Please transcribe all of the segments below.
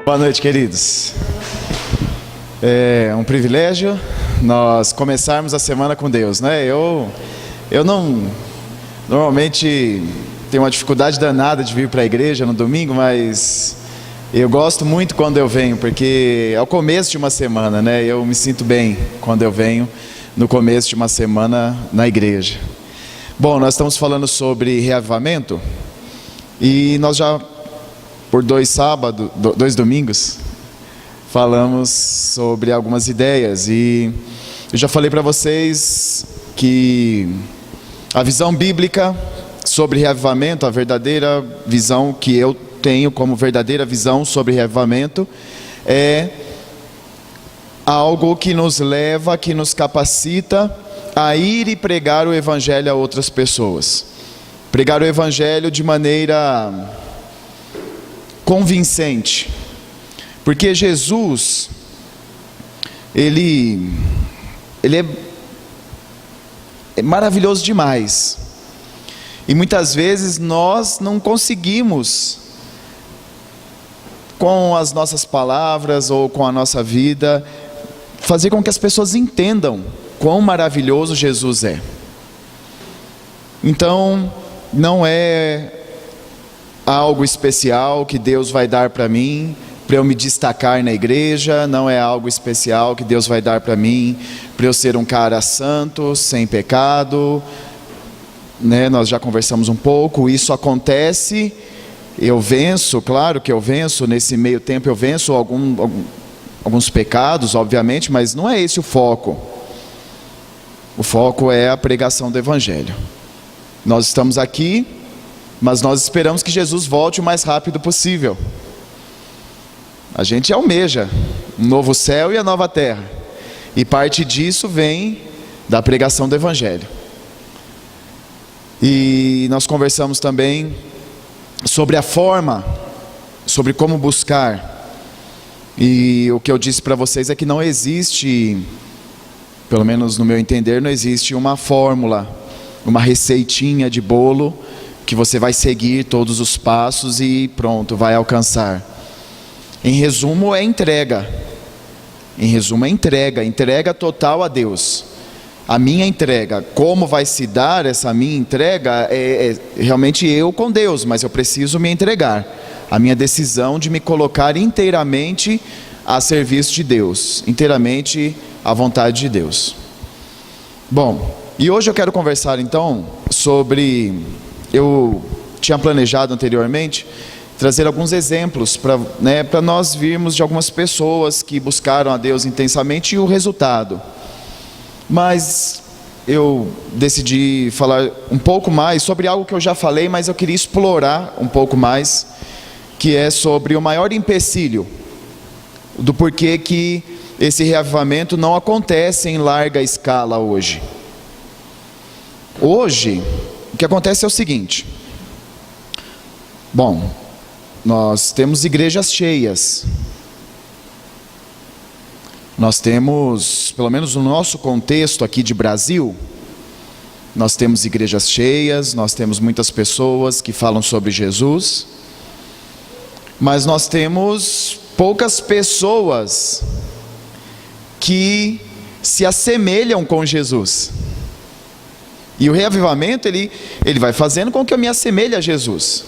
Boa noite, queridos. É um privilégio nós começarmos a semana com Deus, né? Eu não normalmente tenho uma dificuldade danada de vir para a igreja no domingo, mas eu gosto muito quando eu venho, porque é o começo de uma semana, né? Eu me sinto bem quando eu venho no começo de uma semana na igreja. Bom, nós estamos falando sobre reavivamento e nós já por dois domingos, falamos sobre algumas ideias e eu já falei para vocês que a visão bíblica sobre reavivamento, a verdadeira visão que eu tenho como verdadeira visão sobre reavivamento é algo que nos leva, que nos capacita a ir e pregar o evangelho a outras pessoas. Pregar o evangelho de maneira convincente, porque Jesus ele é maravilhoso demais, e muitas vezes nós não conseguimos, com as nossas palavras ou com a nossa vida, fazer com que as pessoas entendam quão maravilhoso Jesus é. Então, não é algo especial que Deus vai dar para mim, para eu me destacar na igreja, não é algo especial que Deus vai dar para mim, para eu ser um cara santo, sem pecado, né? Nós já conversamos um pouco, isso acontece, eu venço, claro que eu venço, nesse meio tempo eu venço alguns pecados, obviamente, mas não é esse o foco. O foco é a pregação do evangelho. Nós estamos aqui, mas nós esperamos que Jesus volte o mais rápido possível. A gente almeja um novo céu e a nova terra, e parte disso vem da pregação do evangelho. E nós conversamos também sobre a forma, sobre como buscar, e o que eu disse para vocês é que não existe, pelo menos no meu entender, não existe uma fórmula, uma receitinha de bolo que você vai seguir todos os passos e pronto, vai alcançar. Em resumo, é entrega. Em resumo, é entrega total a Deus. A minha entrega, como vai se dar essa minha entrega, é realmente eu com Deus, mas eu preciso me entregar. A minha decisão de me colocar inteiramente a serviço de Deus, inteiramente à vontade de Deus. Bom, e hoje eu quero conversar então sobre... Eu tinha planejado anteriormente trazer alguns exemplos para nós virmos de algumas pessoas que buscaram a Deus intensamente e o resultado. Mas eu decidi falar um pouco mais sobre algo que eu já falei, mas eu queria explorar um pouco mais, que é sobre o maior empecilho do porquê que esse reavivamento não acontece em larga escala hoje. Hoje, o que acontece é o seguinte: bom, nós temos igrejas cheias, nós temos, pelo menos no nosso contexto aqui de Brasil, nós temos igrejas cheias, nós temos muitas pessoas que falam sobre Jesus, mas nós temos poucas pessoas que se assemelham com Jesus. E o reavivamento, ele vai fazendo com que eu me assemelhe a Jesus.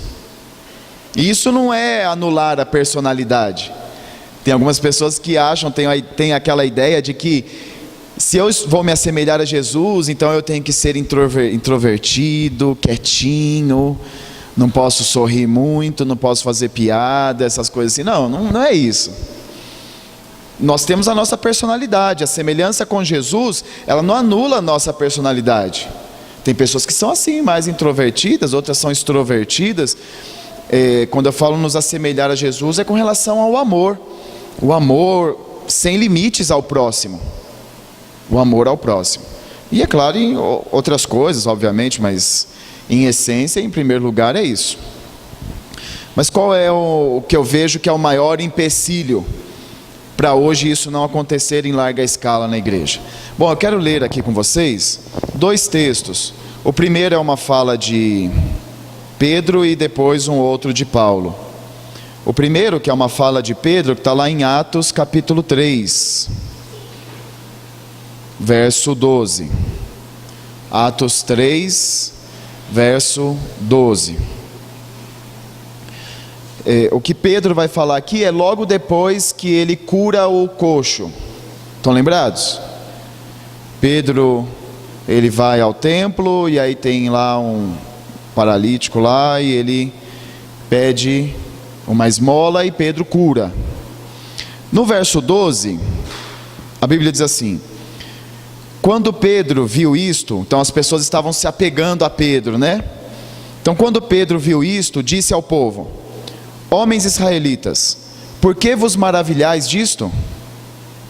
E isso não é anular a personalidade. Tem algumas pessoas que acham, tem aquela ideia de que se eu vou me assemelhar a Jesus, então eu tenho que ser introvertido, quietinho, não posso sorrir muito, não posso fazer piada, essas coisas assim. Não é isso. Nós temos a nossa personalidade, a semelhança com Jesus, ela não anula a nossa personalidade. Tem pessoas que são assim, mais introvertidas, outras são extrovertidas. Quando eu falo nos assemelhar a Jesus, é com relação ao amor. O amor sem limites ao próximo. O amor ao próximo. E é claro, em outras coisas, obviamente, mas em essência, em primeiro lugar, é isso. Mas qual é o que eu vejo que é o maior empecilho para hoje isso não acontecer em larga escala na igreja? Bom, eu quero ler aqui com vocês dois textos. O primeiro é uma fala de Pedro e depois um outro de Paulo. O primeiro, que é uma fala de Pedro, que está lá em Atos capítulo 3, verso 12. Atos 3, verso 12. O que Pedro vai falar aqui é logo depois que ele cura o coxo. Estão lembrados? Pedro, ele vai ao templo e aí tem lá um paralítico lá e ele pede uma esmola e Pedro cura. No verso 12, a Bíblia diz assim: quando Pedro viu isto, então as pessoas estavam se apegando a Pedro, né? Então quando Pedro viu isto, disse ao povo: homens israelitas, por que vos maravilhais disto?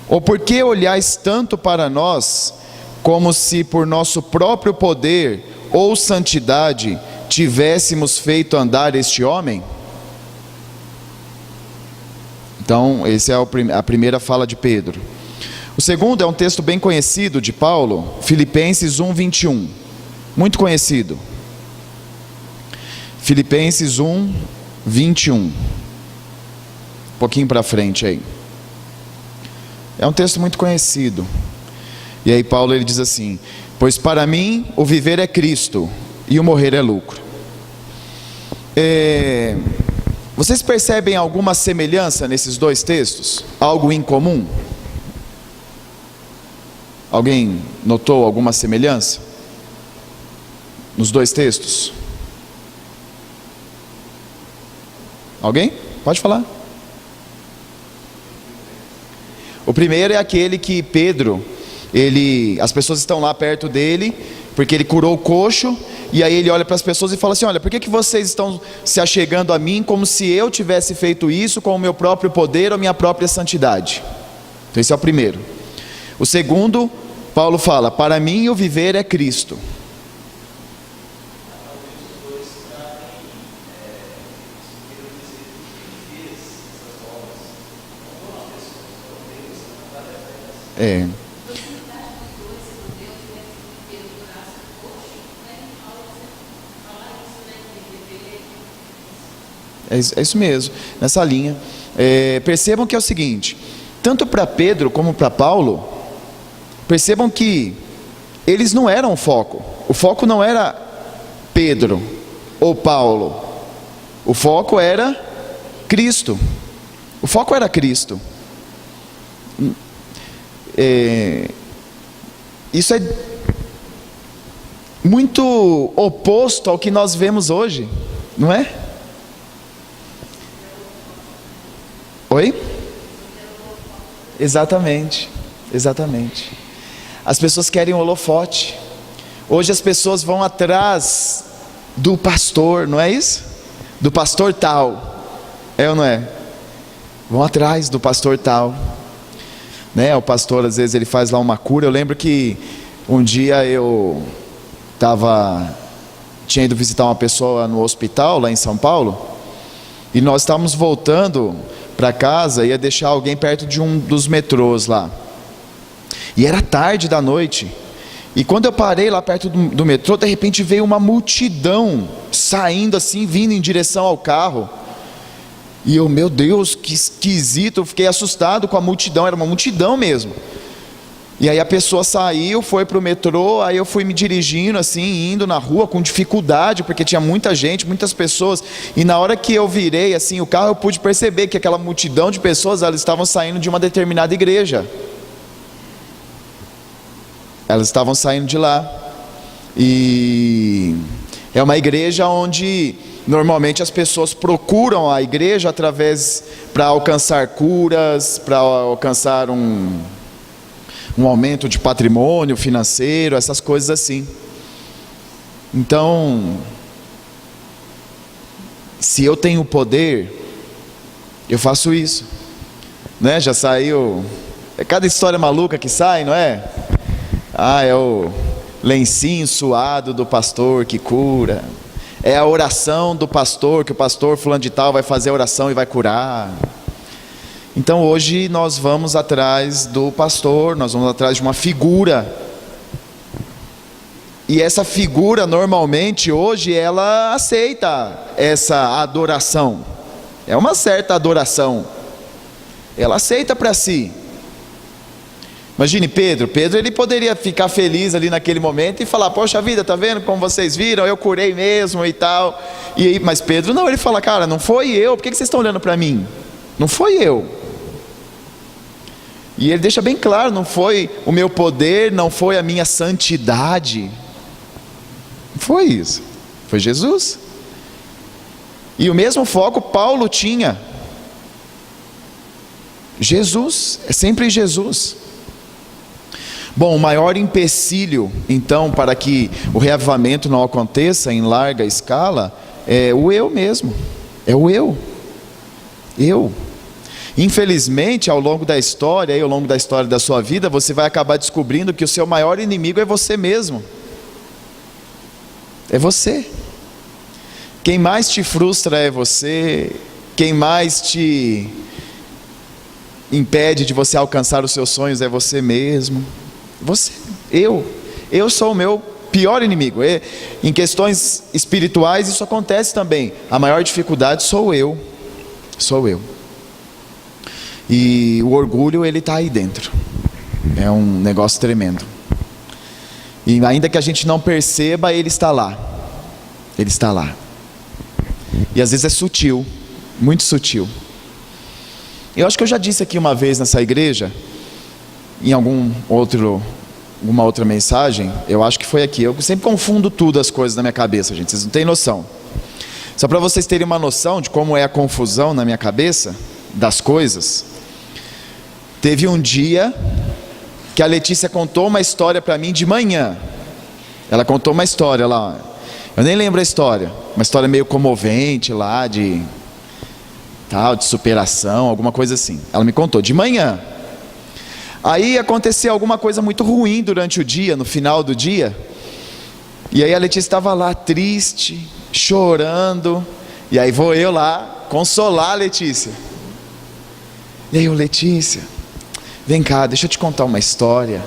Ou por que olhais tanto para nós, como se por nosso próprio poder ou santidade tivéssemos feito andar este homem? Então, essa é a primeira fala de Pedro. O segundo é um texto bem conhecido de Paulo, Filipenses 1, 21. Muito conhecido. Filipenses 1, 21. Um pouquinho para frente aí. É um texto muito conhecido. E aí Paulo ele diz assim: pois para mim o viver é Cristo e o morrer é lucro. Vocês percebem alguma semelhança nesses dois textos? Algo em comum? Alguém notou alguma semelhança nos dois textos? Alguém? Pode falar. O primeiro é aquele que Pedro, as pessoas estão lá perto dele, porque ele curou o coxo, e aí ele olha para as pessoas e fala assim: olha, por que vocês estão se achegando a mim como se eu tivesse feito isso com o meu próprio poder ou minha própria santidade? Então esse é o primeiro. O segundo, Paulo fala: para mim o viver é Cristo. É isso mesmo, nessa linha. Percebam que é o seguinte: tanto para Pedro como para Paulo, percebam que eles não eram o foco. O foco não era Pedro ou Paulo. O foco era Cristo. O foco era Cristo. Isso é muito oposto ao que nós vemos hoje, não é? Oi? Exatamente. As pessoas querem holofote. Hoje as pessoas vão atrás do pastor, não é isso? Do pastor tal, é ou não é? Vão atrás do pastor tal, né? O pastor às vezes ele faz lá uma cura. Eu lembro que um dia eu tinha ido visitar uma pessoa no hospital lá em São Paulo, e nós estávamos voltando para casa, ia deixar alguém perto de um dos metrôs lá, e era tarde da noite, e quando eu parei lá perto do metrô, de repente veio uma multidão saindo assim, vindo em direção ao carro, e eu, meu Deus, que esquisito, eu fiquei assustado com a multidão, era uma multidão mesmo. E aí a pessoa saiu, foi para o metrô, aí eu fui me dirigindo assim, indo na rua com dificuldade, porque tinha muita gente, muitas pessoas, e na hora que eu virei assim o carro, eu pude perceber que aquela multidão de pessoas, elas estavam saindo de uma determinada igreja. Elas estavam saindo de lá, e é uma igreja onde normalmente as pessoas procuram a igreja para alcançar curas, para alcançar um aumento de patrimônio financeiro, essas coisas assim. Então, se eu tenho poder, eu faço isso, né? Já saiu, é cada história maluca que sai, não é? É o lencinho suado do pastor que cura, é a oração do pastor, que o pastor fulano de tal vai fazer a oração e vai curar. Então hoje nós vamos atrás do pastor, nós vamos atrás de uma figura, e essa figura normalmente hoje ela aceita essa adoração, é uma certa adoração. Ela aceita para si. Imagine Pedro, ele poderia ficar feliz ali naquele momento e falar, poxa vida, tá vendo como vocês viram, eu curei mesmo e tal. Mas Pedro não, ele fala, cara, não foi eu, por que vocês estão olhando para mim? Não foi eu. E ele deixa bem claro, não foi o meu poder, não foi a minha santidade. Não foi isso, foi Jesus. E o mesmo foco Paulo tinha. Jesus, é sempre Jesus. Bom, o maior empecilho, então, para que o reavivamento não aconteça em larga escala, é o eu mesmo, é o eu. Infelizmente, ao longo da história, ao longo da história da sua vida, você vai acabar descobrindo que o seu maior inimigo é você mesmo. É você. Quem mais te frustra é você, quem mais te impede de você alcançar os seus sonhos é você mesmo. Você, eu sou o meu pior inimigo. Em questões espirituais isso acontece também. A maior dificuldade sou eu. E o orgulho, ele está aí dentro. É um negócio tremendo. E ainda que a gente não perceba, ele está lá. Ele está lá. E às vezes é sutil, muito sutil. Eu acho que eu já disse aqui uma vez nessa igreja, em alguma outra mensagem, eu acho que foi aqui. Eu sempre confundo tudo as coisas na minha cabeça, gente, vocês não têm noção. Só para vocês terem uma noção de como é a confusão na minha cabeça das coisas. Teve um dia que a Letícia contou uma história para mim de manhã. Ela contou uma história lá, eu nem lembro a história, uma história meio comovente lá, de superação, alguma coisa assim. Ela me contou de manhã. Aí aconteceu alguma coisa muito ruim durante o dia, no final do dia. E aí a Letícia estava lá triste, chorando. E aí vou eu lá consolar a Letícia. E aí Letícia, vem cá, deixa eu te contar uma história.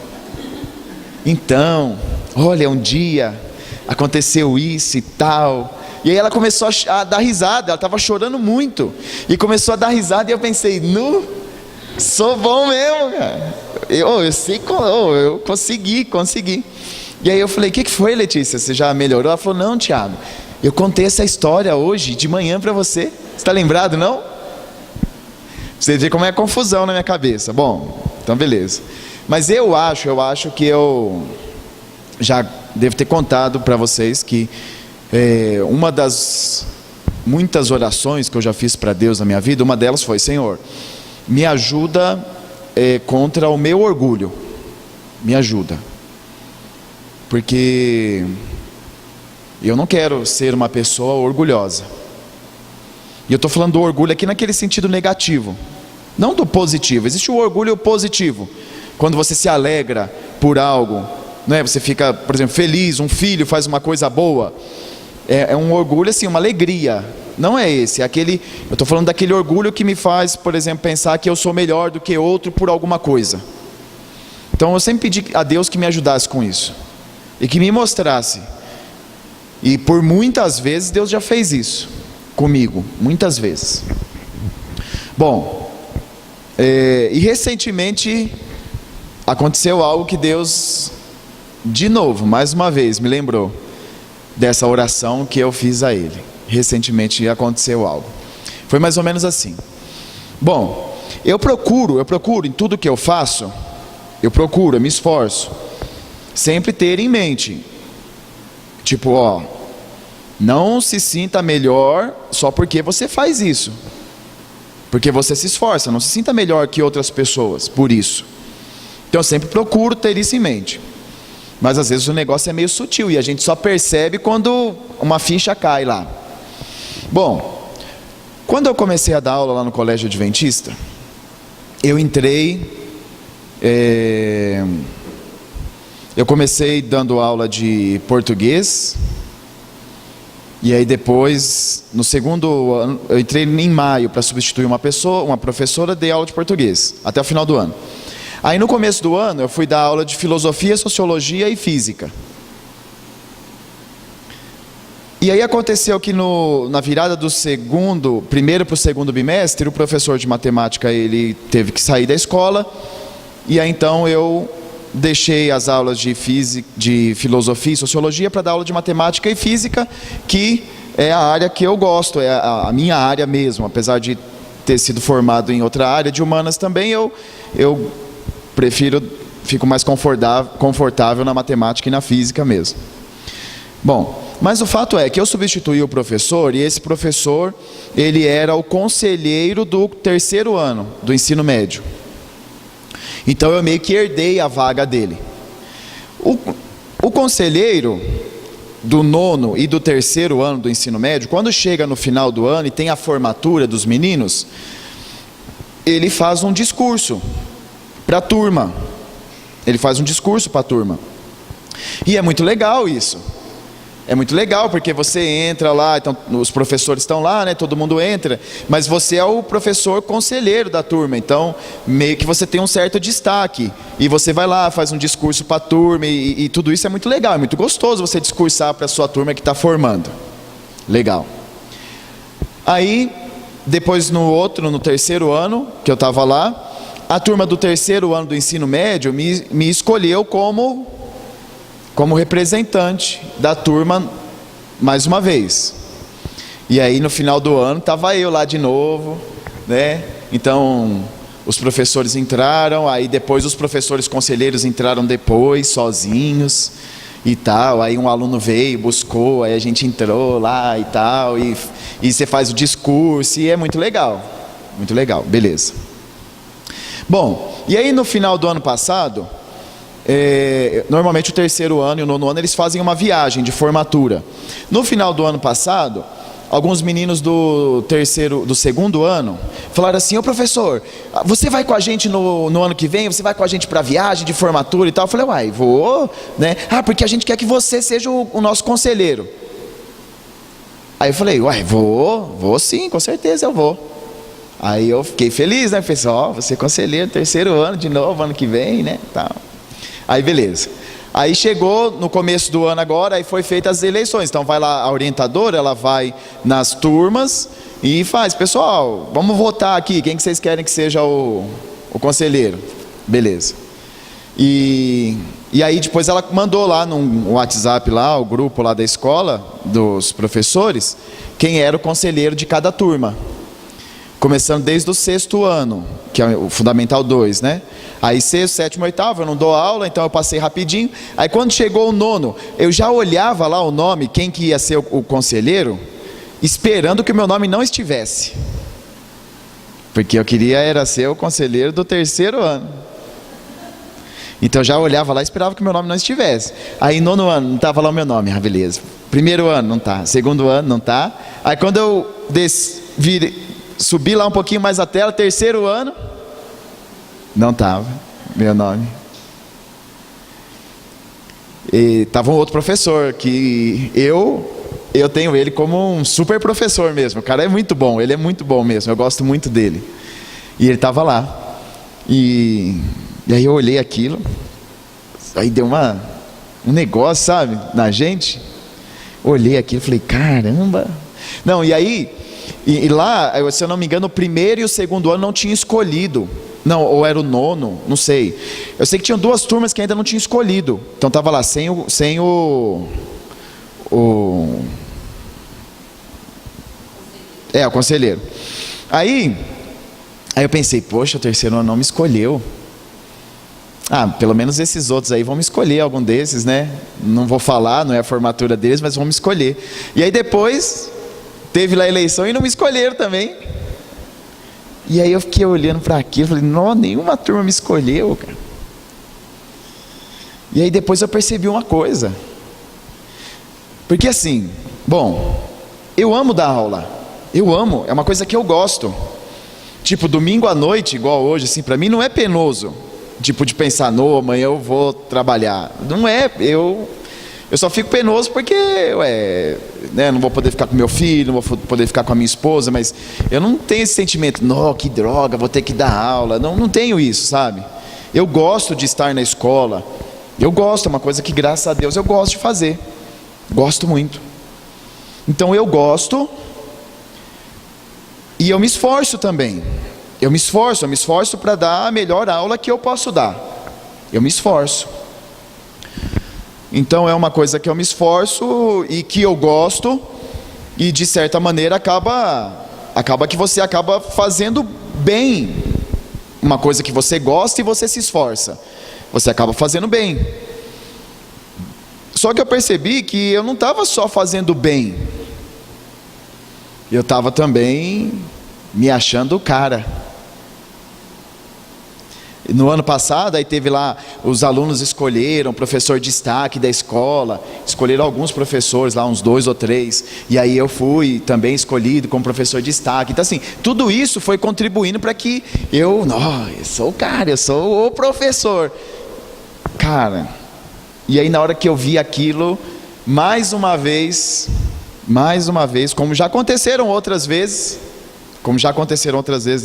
Então, olha, um dia aconteceu isso e tal. E aí ela começou a dar risada, ela estava chorando muito. E começou a dar risada e eu pensei, sou bom mesmo, cara. Eu sei, eu consegui. E aí eu falei, o que foi, Letícia? Você já melhorou? Ela falou, não, Tiago, eu contei essa história hoje, de manhã para você. Você está lembrado, não? Você vê como é a confusão na minha cabeça. Bom, então beleza. Mas eu acho que eu já devo ter contado para vocês que uma das muitas orações que eu já fiz para Deus na minha vida, uma delas foi, Senhor, me ajuda contra o meu orgulho. Me ajuda. Porque eu não quero ser uma pessoa orgulhosa. E eu estou falando do orgulho aqui naquele sentido negativo, não do positivo. Existe o orgulho positivo, quando você se alegra por algo, não é? Você fica, por exemplo, feliz, um filho faz uma coisa boa. É um orgulho assim, uma alegria. Não é esse, é aquele, eu estou falando daquele orgulho que me faz, por exemplo, pensar que eu sou melhor do que outro por alguma coisa. Então eu sempre pedi a Deus que me ajudasse com isso, e que me mostrasse. E por muitas vezes Deus já fez isso comigo, muitas vezes. Bom, e recentemente aconteceu algo que Deus, de novo, mais uma vez, me lembrou dessa oração que eu fiz a Ele. Recentemente aconteceu algo. Foi mais ou menos assim. Bom, eu procuro em tudo que eu faço, eu me esforço, sempre ter em mente, tipo, não se sinta melhor só porque você faz isso, porque você se esforça, não se sinta melhor que outras pessoas por isso. Então eu sempre procuro ter isso em mente. Mas às vezes o negócio é meio sutil e a gente só percebe quando uma ficha cai lá. Bom, quando eu comecei a dar aula lá no Colégio Adventista, eu comecei dando aula de português. E aí depois, no segundo ano, eu entrei em maio para substituir uma professora, dei aula de português, até o final do ano. Aí no começo do ano, eu fui dar aula de filosofia, sociologia e física. E aí aconteceu que na virada do primeiro para o segundo bimestre, o professor de matemática ele teve que sair da escola, e aí então eu deixei as aulas de filosofia e sociologia para dar aula de matemática e física, que é a área que eu gosto, é a minha área mesmo, apesar de ter sido formado em outra área de humanas também, eu fico mais confortável na matemática e na física mesmo. Bom, mas o fato é que eu substituí o professor, e esse professor, ele era o conselheiro do terceiro ano do ensino médio. Então eu meio que herdei a vaga dele. O conselheiro do nono e do terceiro ano do ensino médio, quando chega no final do ano e tem a formatura dos meninos, ele faz um discurso para a turma. Ele faz um discurso para a turma. E é muito legal isso. É muito legal, porque você entra lá, então, os professores estão lá, né, todo mundo entra, mas você é o professor conselheiro da turma, então meio que você tem um certo destaque, e você vai lá, faz um discurso para a turma, e tudo isso é muito legal, é muito gostoso você discursar para a sua turma que está formando. Legal. Aí, depois no terceiro ano, que eu estava lá, a turma do terceiro ano do ensino médio me escolheu como representante da turma mais uma vez. E aí no final do ano estava eu lá de novo, né? Então os professores entraram, aí depois os professores conselheiros entraram depois, sozinhos e tal. Aí um aluno veio, buscou, aí a gente entrou lá e tal, e você faz o discurso, e é muito legal, beleza. Bom, e aí no final do ano passado, normalmente o terceiro ano e o nono ano eles fazem uma viagem de formatura. No final do ano passado, alguns meninos do segundo ano falaram assim: ô professor, você vai com a gente no ano que vem? Você vai com a gente para a viagem de formatura e tal? Eu falei: uai, vou, né? Porque a gente quer que você seja o nosso conselheiro. Aí eu falei: uai, vou sim, com certeza eu vou. Aí eu fiquei feliz, né? Pensei: ó, você é conselheiro, terceiro ano de novo, ano que vem, né? Tal. Aí beleza. Aí chegou no começo do ano agora, aí foi feitas as eleições. Então vai lá a orientadora, ela vai nas turmas e faz: pessoal, vamos votar aqui, quem que vocês querem que seja o conselheiro? Beleza. E aí depois ela mandou lá no WhatsApp lá, o grupo lá da escola, dos professores, quem era o conselheiro de cada turma. Começando desde o sexto ano, que é o Fundamental 2, né? Aí sexto, sétimo, oitavo, eu não dou aula, então eu passei rapidinho. Aí quando chegou o nono, eu já olhava lá o nome, quem que ia ser o conselheiro, esperando que o meu nome não estivesse. Porque eu queria era ser o conselheiro do terceiro ano. Então eu já olhava lá e esperava que o meu nome não estivesse. Aí nono ano, não estava lá o meu nome, beleza. Primeiro ano, não tá. Segundo ano, não tá. Aí quando eu subi lá um pouquinho mais a tela, terceiro ano, não estava meu nome. E estava um outro professor, que eu tenho ele como um super professor mesmo. O cara é muito bom, ele é muito bom mesmo, eu gosto muito dele. E ele estava lá. E aí eu olhei aquilo, aí deu um negócio, sabe, na gente. Olhei aquilo e falei: caramba. Não, e aí... E lá, se eu não me engano, o primeiro e o segundo ano não tinham escolhido. Não, ou era o nono, não sei. Eu sei que tinham duas turmas que ainda não tinham escolhido. Então estava lá sem o conselheiro. Aí eu pensei: poxa, o terceiro ano não me escolheu. Pelo menos esses outros aí vão me escolher, algum desses, né? Não vou falar, não é a formatura deles, mas vão me escolher. E aí depois... teve lá a eleição e não me escolheram também. E aí eu fiquei olhando para aquilo, falei: não, nenhuma turma me escolheu, cara. E aí depois eu percebi uma coisa. Porque assim, bom, eu amo dar aula. Eu amo, é uma coisa que eu gosto. Tipo, domingo à noite, igual hoje, assim, para mim não é penoso. Tipo, de pensar: não, amanhã eu vou trabalhar. Não é, eu só fico penoso porque, né, não vou poder ficar com meu filho, não vou poder ficar com a minha esposa, mas eu não tenho esse sentimento: não, que droga, vou ter que dar aula. Não tenho isso, sabe? Eu gosto de estar na escola, eu gosto, é uma coisa que, graças a Deus, eu gosto de fazer, gosto muito. Então eu gosto e eu me esforço também. Eu me esforço para dar a melhor aula que eu posso dar. Eu me esforço. Então é uma coisa que eu me esforço e que eu gosto, e de certa maneira acaba que você acaba fazendo bem uma coisa que você gosta e você se esforça. Você acaba fazendo bem. Só que eu percebi que eu não estava só fazendo bem. Eu estava também me achando o cara. No ano passado, aí teve lá, os alunos escolheram professor de destaque da escola, escolheram alguns professores lá, uns 2 ou 3, e aí eu fui também escolhido como professor de destaque. Então assim, tudo isso foi contribuindo para que eu sou o cara, eu sou o professor. Cara, e aí na hora que eu vi aquilo, mais uma vez, como já aconteceram outras vezes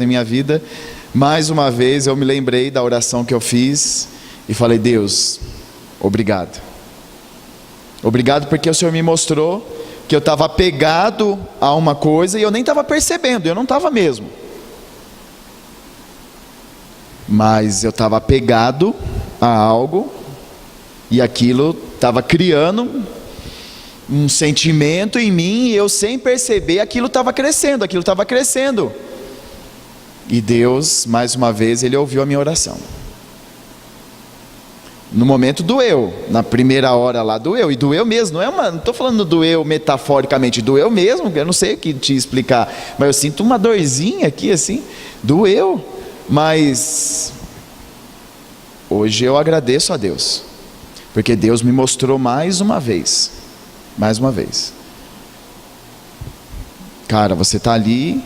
na minha vida, mais uma vez eu me lembrei da oração que eu fiz e falei: Deus, obrigado. Obrigado porque o Senhor me mostrou que eu estava apegado a uma coisa e eu nem estava percebendo, eu não estava mesmo. Mas eu estava apegado a algo e aquilo estava criando um sentimento em mim, e eu sem perceber aquilo estava crescendo. E Deus, mais uma vez, Ele ouviu a minha oração. No momento doeu, na primeira hora lá doeu, e doeu mesmo, não estou falando doeu metaforicamente, doeu mesmo, eu não sei o que te explicar, mas eu sinto uma dorzinha aqui assim, doeu, mas hoje eu agradeço a Deus, porque Deus me mostrou mais uma vez, cara, você está ali,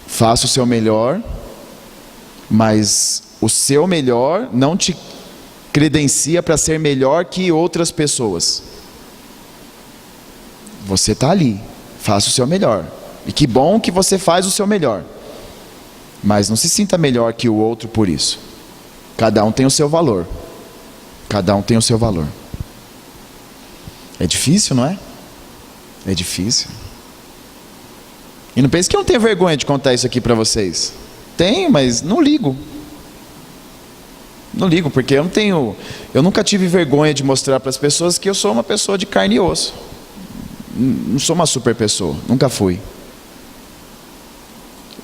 faça o seu melhor, mas o seu melhor não te credencia para ser melhor que outras pessoas. Você está ali, faça o seu melhor, e que bom que você faz o seu melhor, mas não se sinta melhor que o outro por isso. Cada um tem o seu valor. É difícil, não é? É difícil. E não pense que eu não tenho vergonha de contar isso aqui para vocês. Tenho, mas não ligo. Não ligo, porque eu nunca tive vergonha de mostrar para as pessoas que eu sou uma pessoa de carne e osso. Não sou uma super pessoa, nunca fui.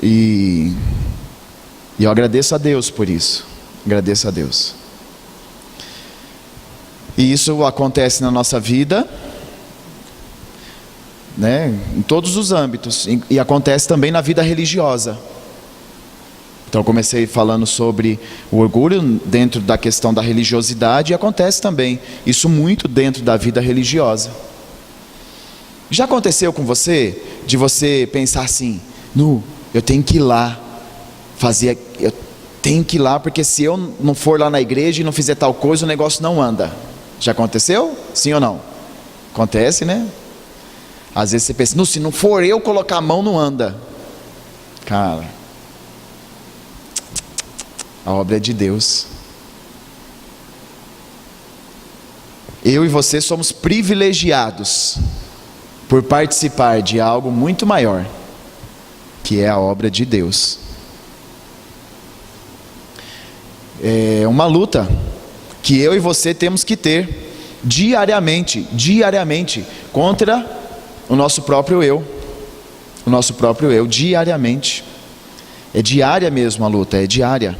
E eu agradeço a Deus por isso. Agradeço a Deus. E isso acontece na nossa vida, né, em todos os âmbitos, e acontece também na vida religiosa. Então eu comecei falando sobre o orgulho dentro da questão da religiosidade, e acontece também isso muito dentro da vida religiosa. Já aconteceu com você, de você pensar assim: eu tenho que ir lá, eu tenho que ir lá, porque se eu não for lá na igreja e não fizer tal coisa, o negócio não anda. Já aconteceu? Sim ou não? Acontece, né? Às vezes você pensa: se não for eu colocar a mão, não anda. Cara, a obra é de Deus. Eu e você somos privilegiados por participar de algo muito maior, que é a obra de Deus. É uma luta que eu e você temos que ter diariamente, contra o nosso próprio eu. Diariamente. É diária mesmo a luta, é diária.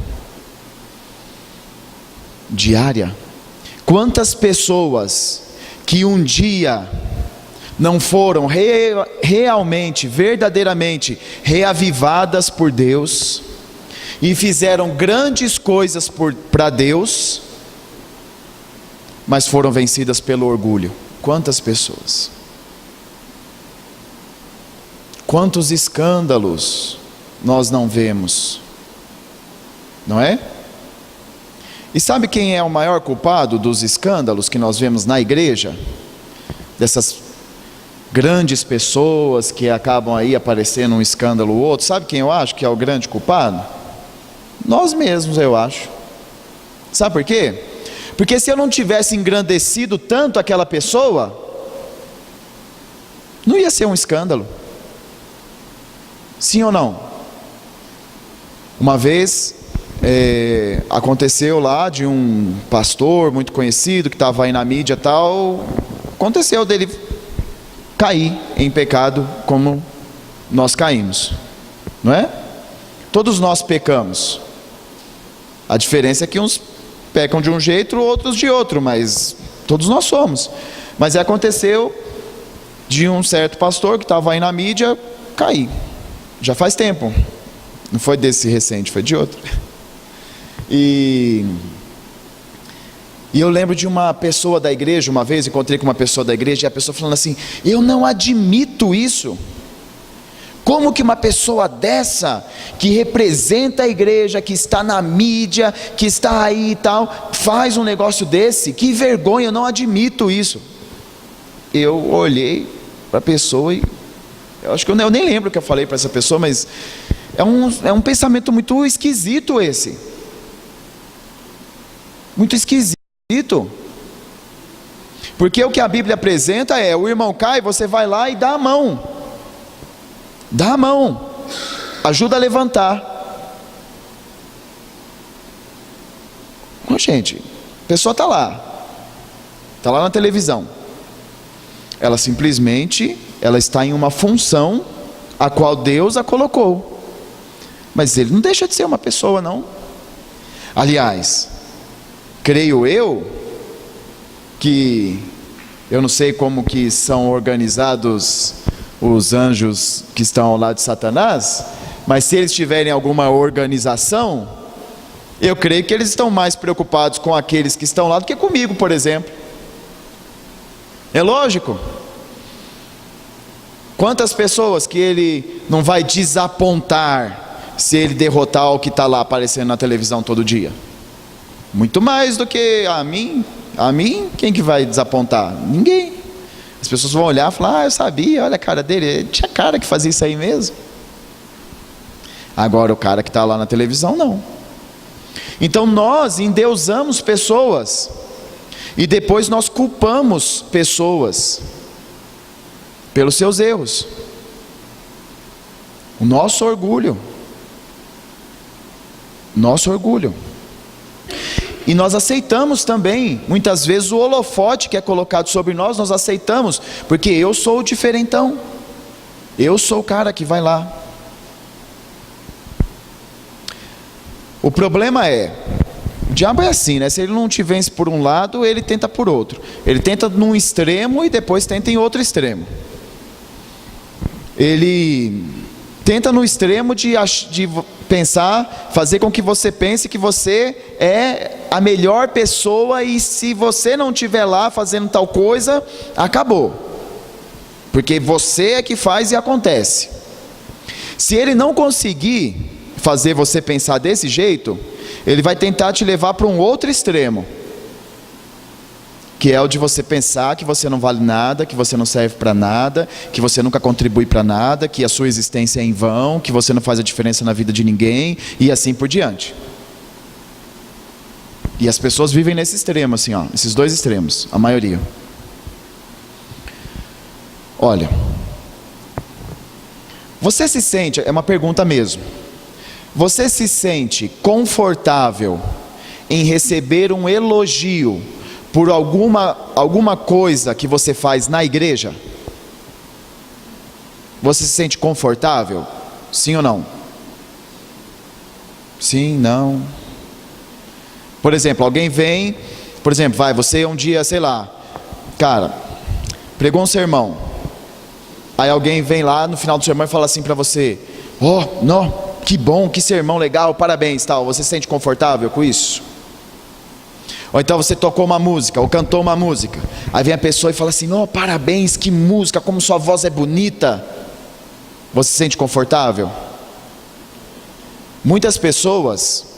Quantas pessoas que um dia não foram realmente, verdadeiramente reavivadas por Deus e fizeram grandes coisas para Deus, mas foram vencidas pelo orgulho? Quantas pessoas? Quantos escândalos nós não vemos, não é? E sabe quem é o maior culpado dos escândalos que nós vemos na igreja? Dessas grandes pessoas que acabam aí aparecendo um escândalo ou outro. Sabe quem eu acho que é o grande culpado? Nós mesmos, eu acho. Sabe por quê? Porque se eu não tivesse engrandecido tanto aquela pessoa, Não ia ser um escândalo. Sim ou não? Uma vez aconteceu lá de um pastor muito conhecido que estava aí na mídia e tal. Aconteceu dele cair em pecado como nós caímos, não é? Todos nós pecamos. A diferença é que uns pecam de um jeito, outros de outro, mas todos nós somos. Mas aconteceu de um certo pastor que estava aí na mídia cair. Já faz tempo. Não foi desse recente, foi de outro. E eu lembro de uma pessoa da igreja, uma vez encontrei com uma pessoa da igreja, e a pessoa falando assim: eu não admito isso. Como que uma pessoa dessa, que representa a igreja, que está na mídia, que está aí e tal, faz um negócio desse? Que vergonha, eu não admito isso. Eu olhei para a pessoa e eu acho que eu nem lembro o que eu falei para essa pessoa, mas é um pensamento muito esquisito esse. Muito esquisito. Porque o que a Bíblia apresenta é: o irmão cai, você vai lá e dá a mão. Dá a mão. Ajuda a levantar. Bom, gente, a pessoa está lá. Está lá na televisão. Ela simplesmente, ela está em uma função a qual Deus a colocou. Mas ele não deixa de ser uma pessoa, não. Aliás, creio eu que, eu não sei como que são organizados os anjos que estão ao lado de Satanás, mas se eles tiverem alguma organização, eu creio que eles estão mais preocupados com aqueles que estão lá do que comigo, por exemplo. É lógico. Quantas pessoas que ele não vai desapontar se ele derrotar o que está lá aparecendo na televisão todo dia? Muito mais do que a mim. A mim, quem que vai desapontar? Ninguém. As pessoas vão olhar e falar: eu sabia, olha a cara dele, ele tinha cara que fazia isso aí mesmo. Agora o cara que está lá na televisão, não. Então nós endeusamos pessoas, e depois nós culpamos pessoas pelos seus erros. O nosso orgulho. Nosso orgulho. E nós aceitamos também, muitas vezes, o holofote que é colocado sobre nós, nós aceitamos, porque eu sou o diferentão, eu sou o cara que vai lá. O problema é, o diabo é assim, né? Se ele não te vence por um lado, ele tenta por outro. Ele tenta num extremo e depois tenta em outro extremo. Ele tenta no extremo de pensar, fazer com que você pense que você é a melhor pessoa, e se você não estiver lá fazendo tal coisa, acabou. Porque você é que faz e acontece. Se ele não conseguir fazer você pensar desse jeito, ele vai tentar te levar para um outro extremo, que é o de você pensar que você não vale nada, que você não serve para nada, que você nunca contribui para nada, que a sua existência é em vão, que você não faz a diferença na vida de ninguém, e assim por diante. E as pessoas vivem nesse extremo, assim, ó, esses dois extremos, a maioria. Olha, você se sente, é uma pergunta mesmo, você se sente confortável em receber um elogio por alguma coisa que você faz na igreja? Você se sente confortável? Sim ou não? Sim, não. Por exemplo, alguém vem, por exemplo, você um dia, sei lá, cara, pregou um sermão, aí alguém vem lá no final do sermão e fala assim para você: oh, não, que bom, que sermão legal, parabéns, tal. Você se sente confortável com isso? Ou então você tocou uma música, ou cantou uma música, aí vem a pessoa e fala assim: oh, parabéns, que música, como sua voz é bonita. Você se sente confortável? Muitas pessoas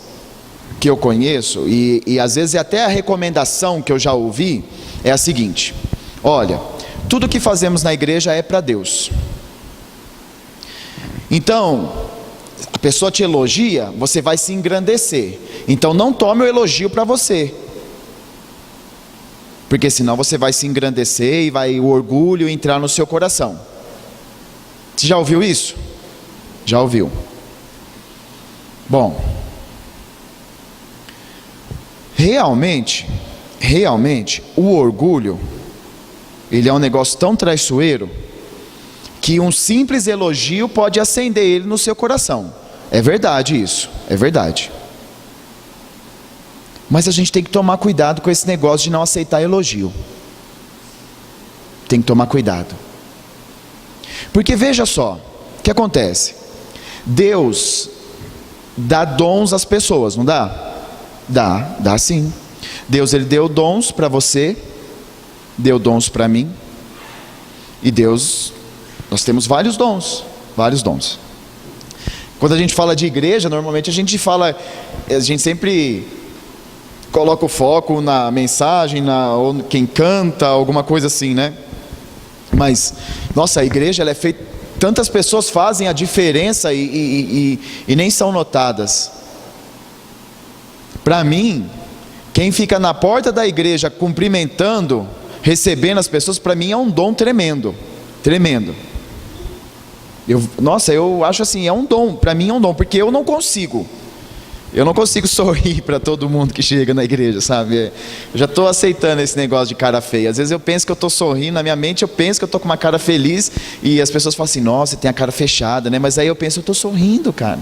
que eu conheço, e às vezes até a recomendação que eu já ouvi, é a seguinte: olha, tudo que fazemos na igreja é para Deus. Então, a pessoa te elogia, você vai se engrandecer. Então não tome o elogio para você, porque senão você vai se engrandecer e vai o orgulho entrar no seu coração. Você já ouviu isso? Já ouviu. Bom, realmente, o orgulho, ele é um negócio tão traiçoeiro, que um simples elogio pode acender ele no seu coração. É verdade isso, é verdade. Mas a gente tem que tomar cuidado com esse negócio de não aceitar elogio. Tem que tomar cuidado. Porque veja só, o que acontece? Deus dá dons às pessoas, não dá? Dá sim. Deus, ele deu dons para você, deu dons para mim. E Deus, nós temos vários dons. Quando a gente fala de igreja, normalmente a gente sempre coloca o foco na mensagem, ou quem canta, alguma coisa assim, né? Mas, nossa, a igreja, ela é feita, tantas pessoas fazem a diferença e nem são notadas. Para mim, quem fica na porta da igreja cumprimentando, recebendo as pessoas, para mim é um dom tremendo. Eu acho assim, é um dom, para mim é um dom, porque eu não consigo sorrir para todo mundo que chega na igreja, sabe? Eu já estou aceitando esse negócio de cara feia. Às vezes eu penso que eu estou sorrindo, na minha mente eu penso que eu estou com uma cara feliz, e as pessoas falam assim, nossa, você tem a cara fechada, né? Mas aí eu penso, eu estou sorrindo, cara.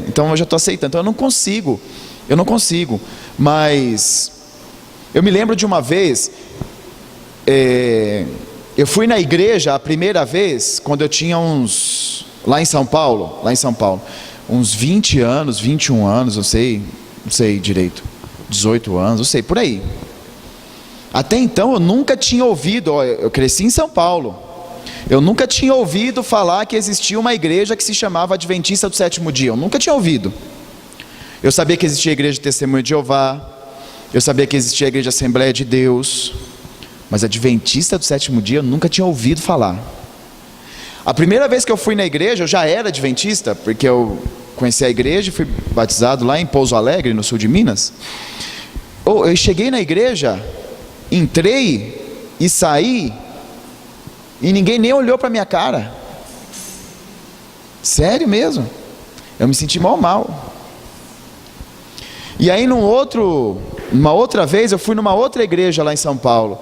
Então eu já estou aceitando. Então eu não consigo. Mas eu me lembro de uma vez, eu fui na igreja a primeira vez, quando eu tinha lá em São Paulo, uns 20 anos, 21 anos, não sei direito, 18 anos, não sei, por aí. Até então eu nunca tinha ouvido, eu cresci em São Paulo, eu nunca tinha ouvido falar que existia uma igreja que se chamava Adventista do Sétimo Dia, eu nunca tinha ouvido. Eu sabia que existia a igreja de Testemunho de Jeová, eu sabia que existia a igreja Assembleia de Deus, mas Adventista do Sétimo Dia eu nunca tinha ouvido falar. A primeira vez que eu fui na igreja, eu já era adventista, porque eu conheci a igreja e fui batizado lá em Pouso Alegre, no sul de Minas. Eu cheguei na igreja, entrei e saí, e ninguém nem olhou para minha cara. Sério mesmo. Eu me senti mal. E aí uma outra vez, eu fui numa outra igreja lá em São Paulo.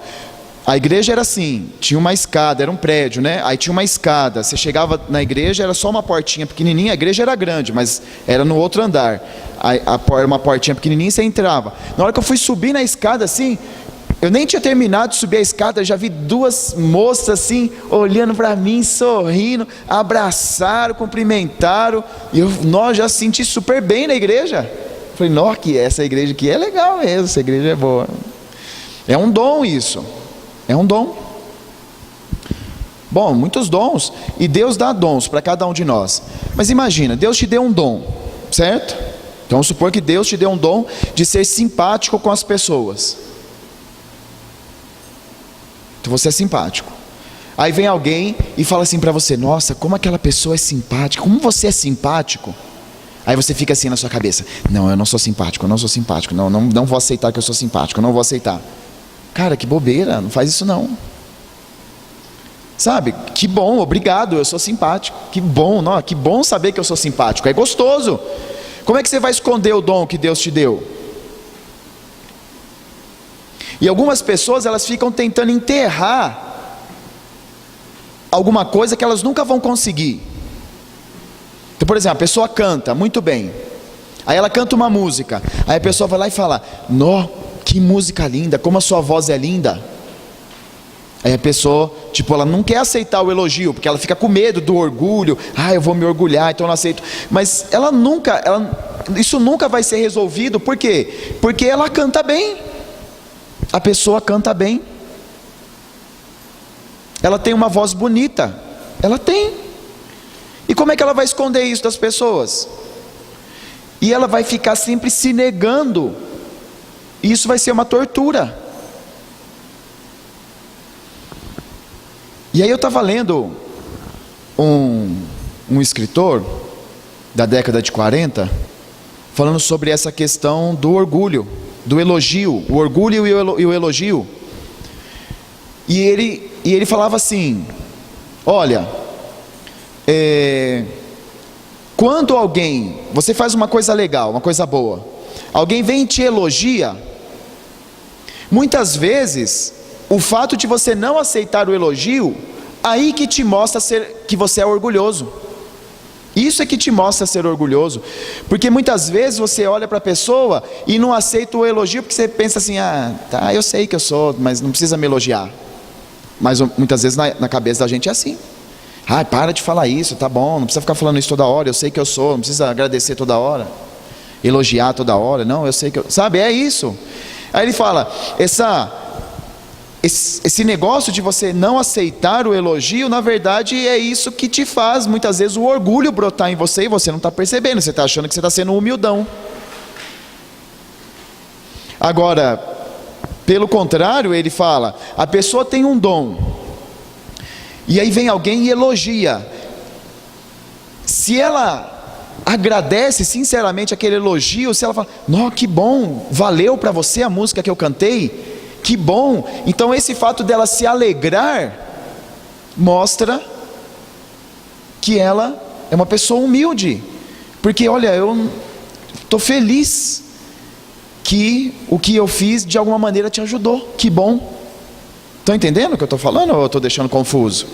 A igreja era assim, tinha uma escada, era um prédio, né? Aí tinha uma escada, você chegava na igreja, era só uma portinha pequenininha, a igreja era grande, mas era no outro andar. Era uma portinha pequenininha e você entrava. Na hora que eu fui subir na escada assim, eu nem tinha terminado de subir a escada, já vi duas moças assim, olhando para mim, sorrindo, abraçaram, cumprimentaram, e nós já senti super bem na igreja. Falei, nossa, que essa igreja aqui é legal mesmo, essa igreja é boa. É um dom isso. É um dom. Bom, muitos dons. E Deus dá dons para cada um de nós. Mas imagina, Deus te deu um dom, certo? Então vamos supor que Deus te deu um dom de ser simpático com as pessoas. Então você é simpático. Aí vem alguém e fala assim para você, nossa, como aquela pessoa é simpática, como você é simpático. Aí você fica assim na sua cabeça, não, eu não sou simpático, não vou aceitar que eu sou simpático, não vou aceitar. Cara, que bobeira, não faz isso não. Sabe, que bom, obrigado, eu sou simpático. Que bom saber que eu sou simpático, é gostoso. Como é que você vai esconder o dom que Deus te deu? E algumas pessoas, elas ficam tentando enterrar alguma coisa que elas nunca vão conseguir. Então, por exemplo, a pessoa canta muito bem, aí ela canta uma música, aí a pessoa vai lá e fala, que música linda, como a sua voz é linda. Aí a pessoa, ela não quer aceitar o elogio, porque ela fica com medo do orgulho, eu vou me orgulhar, então eu não aceito. Mas isso nunca vai ser resolvido, por quê? Porque ela canta bem, a pessoa canta bem, ela tem uma voz bonita, ela tem. E como é que ela vai esconder isso das pessoas? E ela vai ficar sempre se negando. Isso vai ser uma tortura. E aí eu estava lendo um escritor da década de 40, falando sobre essa questão do orgulho, do elogio, o orgulho e o elogio. E ele falava assim, olha, Quando você faz uma coisa legal, uma coisa boa, alguém vem e te elogia, muitas vezes, o fato de você não aceitar o elogio, aí que te mostra que você é orgulhoso. Isso é que te mostra ser orgulhoso, porque muitas vezes você olha para a pessoa e não aceita o elogio, porque você pensa assim, tá, eu sei que eu sou, mas não precisa me elogiar. Mas muitas vezes na cabeça da gente é assim, para de falar isso, tá bom, não precisa ficar falando isso toda hora, eu sei que eu sou, não precisa agradecer toda hora, elogiar toda hora, não, eu sei que eu... Sabe, é isso. Aí ele fala, esse negócio de você não aceitar o elogio, na verdade é isso que te faz muitas vezes o orgulho brotar em você, e você não está percebendo, você está achando que você está sendo humildão. Agora, pelo contrário, ele fala, a pessoa tem um dom, e aí vem alguém e elogia. Se ela agradece sinceramente aquele elogio, se ela fala, não, que bom, valeu para você a música que eu cantei, que bom, então esse fato dela se alegrar, mostra que ela é uma pessoa humilde, porque olha, eu estou feliz que o que eu fiz de alguma maneira te ajudou, que bom. Estão entendendo o que eu estou falando ou eu estou deixando confuso?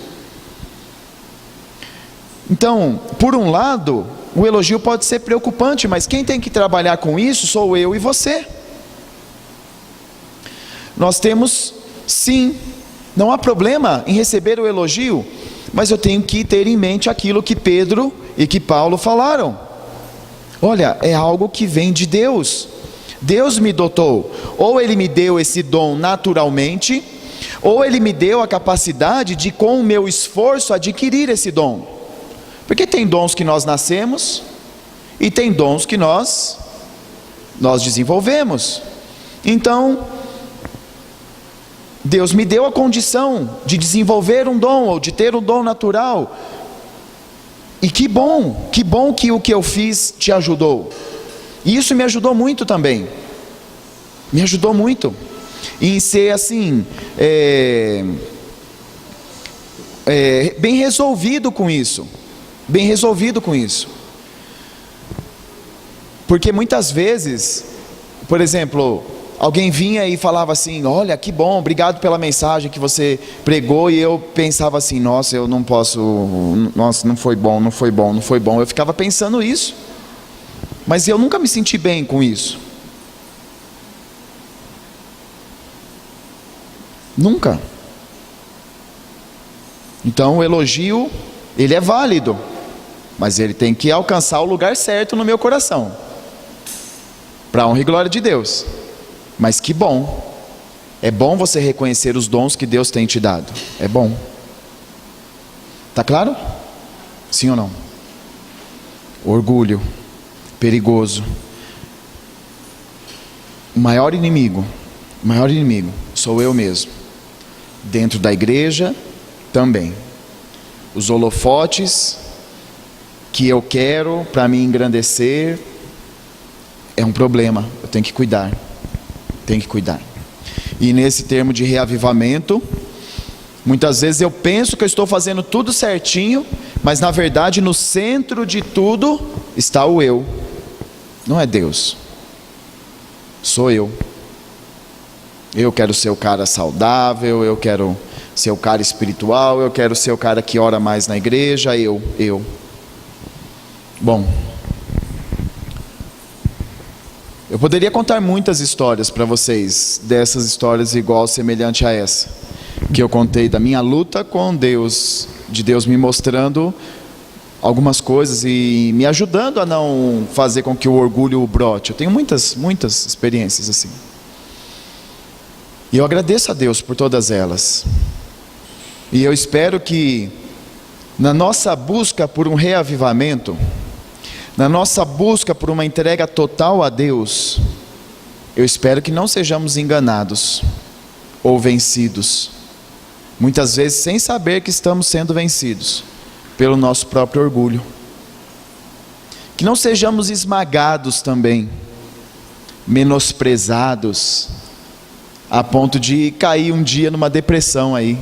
Então, por um lado, o elogio pode ser preocupante, mas quem tem que trabalhar com isso sou eu e você. Nós temos, sim, não há problema em receber o elogio, mas eu tenho que ter em mente aquilo que Pedro e que Paulo falaram. Olha, é algo que vem de Deus. Deus me dotou, ou Ele me deu esse dom naturalmente, ou Ele me deu a capacidade de, com o meu esforço, adquirir esse dom. Porque tem dons que nós nascemos, e tem dons que nós desenvolvemos. Então, Deus me deu a condição de desenvolver um dom, ou de ter um dom natural, e que bom que o que eu fiz te ajudou. E isso me ajudou muito também, me ajudou muito, em ser assim, bem resolvido com isso, porque muitas vezes, por exemplo, alguém vinha e falava assim, olha que bom, obrigado pela mensagem que você pregou, e eu pensava assim, nossa, eu não posso, nossa, não foi bom, eu ficava pensando isso, mas eu nunca me senti bem com isso, nunca. Então o elogio, ele é válido, mas ele tem que alcançar o lugar certo no meu coração, para a honra e glória de Deus. Mas que bom, é bom você reconhecer os dons que Deus tem te dado, é bom. Tá claro? Sim ou não? Orgulho, perigoso. O maior inimigo sou eu mesmo, dentro da igreja também. Os holofotes que eu quero para me engrandecer é um problema, eu tenho que cuidar. E nesse termo de reavivamento, muitas vezes eu penso que eu estou fazendo tudo certinho, mas na verdade no centro de tudo está o eu, não é Deus, sou eu. Eu quero ser o cara saudável, eu quero ser o cara espiritual, eu quero ser o cara que ora mais na igreja, eu. Bom, eu poderia contar muitas histórias para vocês, dessas histórias igual, semelhante a essa, que eu contei da minha luta com Deus, de Deus me mostrando algumas coisas e me ajudando a não fazer com que o orgulho brote. Eu tenho muitas experiências assim. E eu agradeço a Deus por todas elas. E eu espero que na nossa busca por um reavivamento, na nossa busca por uma entrega total a Deus, eu espero que não sejamos enganados ou vencidos, muitas vezes sem saber que estamos sendo vencidos pelo nosso próprio orgulho. Que não sejamos esmagados também, menosprezados, a ponto de cair um dia numa depressão aí,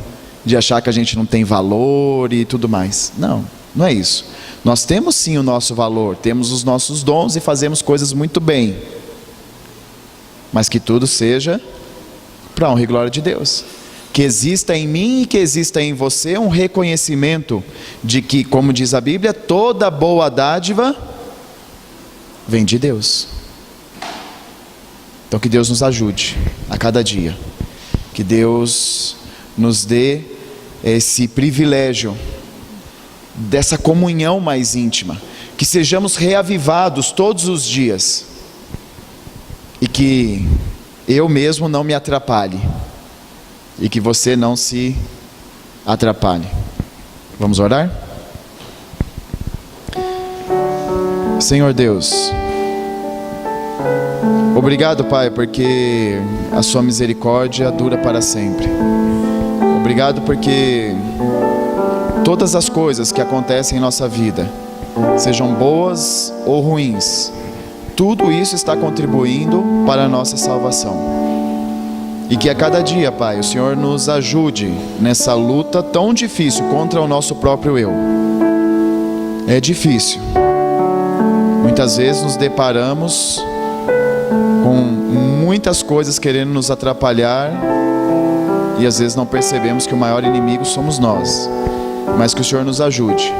de achar que a gente não tem valor e tudo mais. Não, Não é isso. Nós temos sim o nosso valor, temos os nossos dons e fazemos coisas muito bem. Mas que tudo seja para a honra e glória de Deus. Que exista em mim e que exista em você um reconhecimento de que, como diz a Bíblia, toda boa dádiva vem de Deus. Então que Deus nos ajude a cada dia. Que Deus nos dê esse privilégio dessa comunhão mais íntima. Que sejamos reavivados todos os dias. E que eu mesmo não me atrapalhe. E que você não se atrapalhe. Vamos orar? Senhor Deus, obrigado, Pai, porque a sua misericórdia dura para sempre. Obrigado porque todas as coisas que acontecem em nossa vida, sejam boas ou ruins, tudo isso está contribuindo para a nossa salvação. E que a cada dia, Pai, o Senhor nos ajude nessa luta tão difícil contra o nosso próprio eu. É difícil. Muitas vezes nos deparamos com muitas coisas querendo nos atrapalhar e às vezes não percebemos que o maior inimigo somos nós. Mas que o Senhor nos ajude.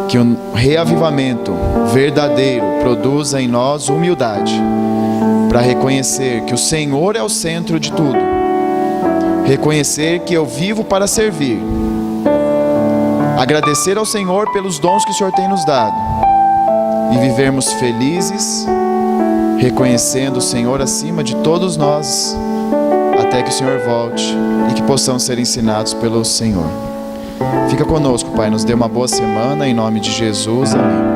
Que o reavivamento verdadeiro produza em nós humildade, para reconhecer que o Senhor é o centro de tudo, reconhecer que eu vivo para servir, agradecer ao Senhor pelos dons que o Senhor tem nos dado e vivermos felizes, reconhecendo o Senhor acima de todos nós, até que o Senhor volte e que possamos ser ensinados pelo Senhor. Fica conosco, Pai, nos dê uma boa semana, em nome de Jesus, amém.